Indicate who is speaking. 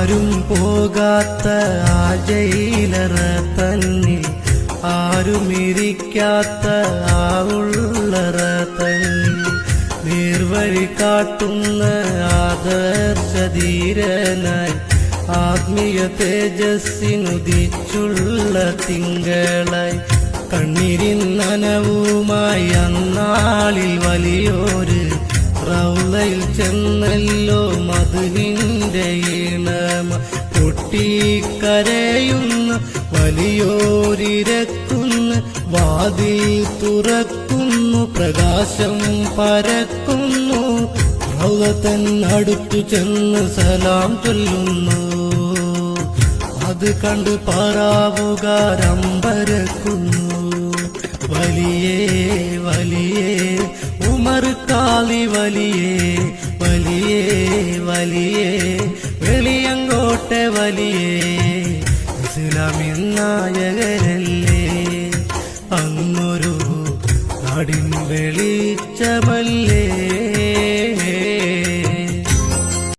Speaker 1: ആരും പോകാത്ത ആ ജയിലറ തന്നിൽ ആരുമിരിക്കാത്ത ആ ഉള്ളറ തന്നിൽ നേർവഴി കാട്ടുന്ന ആദർശധീരനായി ആത്മീയ തേജസ്സിനുദിച്ചുള്ള തിങ്കളായി കണ്ണീരിൻ നനവുമായി അന്നാളിൽ വലിയൊരു റൗളയിൽ ചെന്നല്ലോ മധുവിന്റെ ഈണമ പൊട്ടിക്കരയുന്ന വലിയോരിരക്കുന്ന വാതിൽ തുറക്കുന്നു പ്രകാശം പരക്കുന്നു റൗള തന്നടുത്തു ചെന്ന് സലാം ചൊല്ലുന്നു അത് കണ്ട് പാറാവുകാരമ്പരക്കുന്നു വലിയേ വലിയേ ഉമർ കാളി വലിയേ വലിയേ വലിയേ വെളിയങ്കോട്ടെ വലിയേ ഇസ്ലാമിൻ നായകരല്ലേ അങ്ങൊരു നാടിൻ വെളിച്ചമല്ലേ